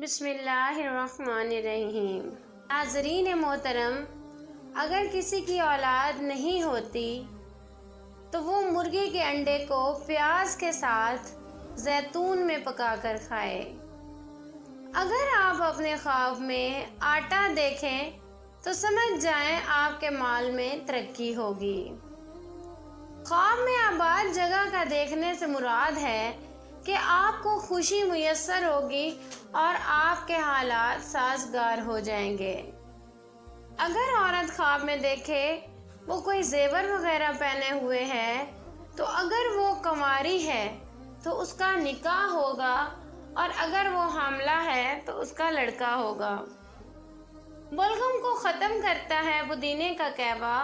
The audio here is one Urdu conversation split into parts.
بسم اللہ الرحمن الرحیم۔ ناظرین محترم، اگر کسی کی اولاد نہیں ہوتی تو وہ مرغی کے انڈے کو پیاز کے ساتھ زیتون میں پکا کر کھائے۔ اگر آپ اپنے خواب میں آٹا دیکھیں تو سمجھ جائیں آپ کے مال میں ترقی ہوگی۔ خواب میں آباد جگہ کا دیکھنے سے مراد ہے کہ آپ کو خوشی میسر ہوگی اور آپ کے حالات سازگار ہو جائیں گے۔ اگر عورت خواب میں دیکھے وہ کوئی زیور وغیرہ پہنے ہوئے ہے تو اگر وہ کنواری ہے تو اس کا نکاح ہوگا، اور اگر وہ حاملہ ہے تو اس کا لڑکا ہوگا۔ بلغم کو ختم کرتا ہے پودینے کا کعبہ،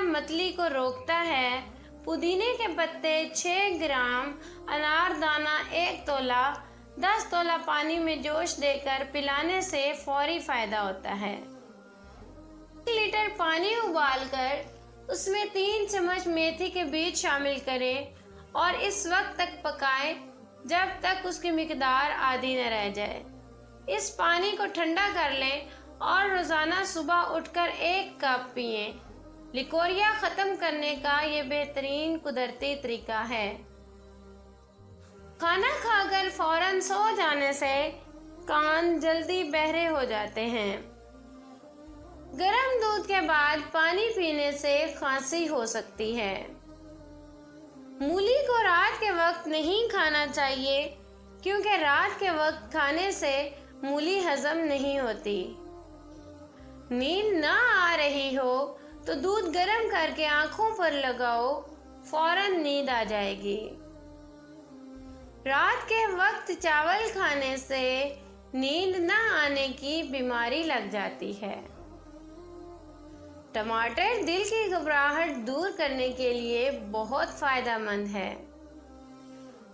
متلی کو روکتا ہے۔ پودینے کے پتے 6 گرام، انار دانہ 1 تولہ، 10 تولہ پانی میں جوش دے کر پلانے سے فوری فائدہ ہوتا ہے۔ 1 لیٹر پانی ابال کر اس میں 3 چمچ میتھی کے بیج شامل کریں اور اس وقت تک پکائیں جب تک اس کی مقدار آدھی نہ رہ جائے۔ اس پانی کو ٹھنڈا کر لیں اور روزانہ صبح اٹھ کر 1 کپ پئیں۔ لیکوریا ختم کرنے کا یہ بہترین قدرتی طریقہ ہے۔ کھانا کھا کر فوراً سو جانے سے کان جلدی بہرے ہو جاتے ہیں۔ گرم دودھ کے بعد پانی پینے سے کھانسی ہو سکتی ہے۔ مولی کو رات کے وقت نہیں کھانا چاہیے کیونکہ رات کے وقت کھانے سے مولی ہضم نہیں ہوتی۔ نیند نہ آ رہی ہو تو دودھ گرم کر کے آنکھوں پر لگاؤ، فوراً نیند آ جائے گی۔ رات کے وقت چاول کھانے سے نیند نہ آنے کی بیماری لگ جاتی ہے۔ ٹماٹر دل کی گھبراہٹ دور کرنے کے لیے بہت فائدہ مند ہے۔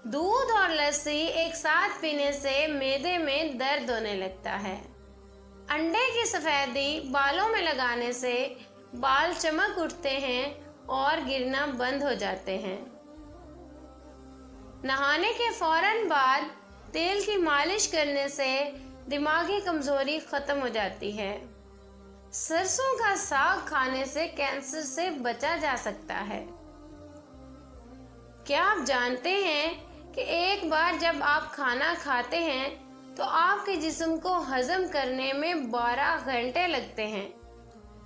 دودھ اور لسی ایک ساتھ پینے سے معدے میں درد ہونے لگتا ہے۔ انڈے کی سفیدی بالوں میں لگانے سے بال چمک اٹھتے ہیں اور گرنا بند ہو جاتے ہیں۔ نہانے کے فوراً بعد تیل کی مالش کرنے سے دماغی کمزوری ختم ہو جاتی ہے۔ سرسوں کا ساگ کھانے سے کینسر سے بچا جا سکتا ہے۔ کیا آپ جانتے ہیں کہ ایک بار جب آپ کھانا کھاتے ہیں تو آپ کے جسم کو ہضم کرنے میں 12 گھنٹے لگتے ہیں۔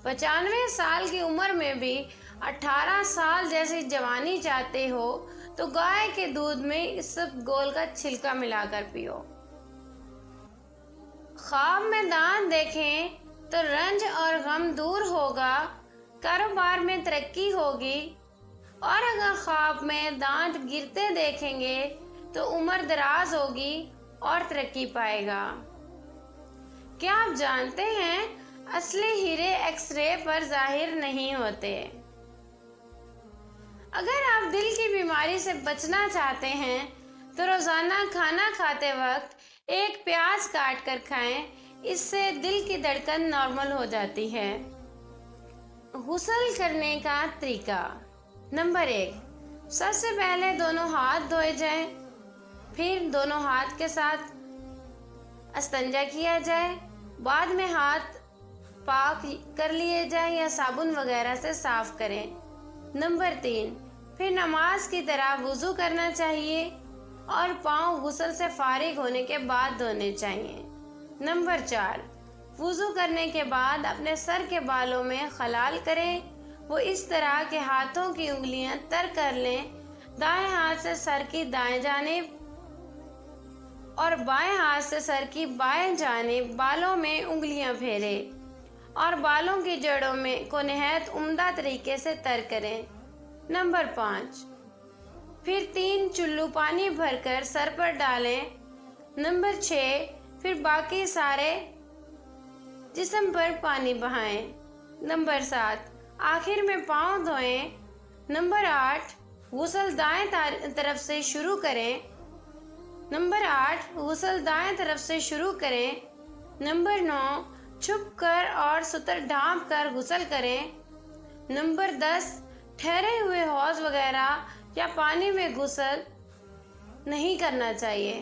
95 سال کی عمر میں بھی 18 سال جیسی جوانی چاہتے ہو تو گائے کے دودھ میں اسبگول کا چھلکا ملا کر پیو۔ خواب میں دانت دیکھیں تو رنج اور غم دور ہوگا، کاروبار میں ترقی ہوگی، اور اگر خواب میں دانت گرتے دیکھیں گے تو عمر دراز ہوگی اور ترقی پائے گا۔ کیا آپ جانتے ہیں اصلی ہیرے ایکس رے پر ظاہر نہیں ہوتے؟ اگر آپ دل کی بیماری سے بچنا چاہتے ہیں تو روزانہ کھانا کھاتے وقت 1 پیاز کاٹ کر کھائیں، اس سے دل کی دھڑکن نارمل ہو جاتی ہے۔ غسل کرنے کا طریقہ۔ نمبر 1، سب سے پہلے دونوں ہاتھ دھوئے جائیں، پھر دونوں ہاتھ کے ساتھ استنجا کیا جائے، بعد میں ہاتھ پاک کر لیے جائیں یا صابن وغیرہ سے صاف کریں۔ نمبر 3، پھر نماز کی طرح وضو کرنا چاہیے اور پاؤں غسل سے فارغ ہونے کے بعد دھونے چاہیے۔ نمبر 4، وضو کرنے کے بعد اپنے سر کے بالوں میں خلال کریں، وہ اس طرح کہ ہاتھوں کی انگلیاں تر کر لیں۔ دائیں ہاتھ سے سر کی دائیں جانب اور بائیں ہاتھ سے سر کی بائیں جانب بالوں میں انگلیاں پھیریں اور بالوں کی جڑوں میں کو نہایت عمدہ طریقے سے تر کریں۔ نمبر 5، پھر 3 چلو پانی بھر کر سر پر ڈالیں۔ نمبر 6، پھر باقی سارے جسم پر پانی بہائیں۔ نمبر 7، آخر میں پاؤں دھوئیں۔ نمبر 8، غسل دائیں طرف سے شروع کریں۔ نمبر 8، غسل دائیں طرف سے شروع کریں۔ نمبر 9، چھپ کر اور ستر ڈھانپ کر غسل کریں۔ نمبر 10، ٹھہرے ہوئے حوض وغیرہ یا پانی میں غسل نہیں کرنا چاہیے۔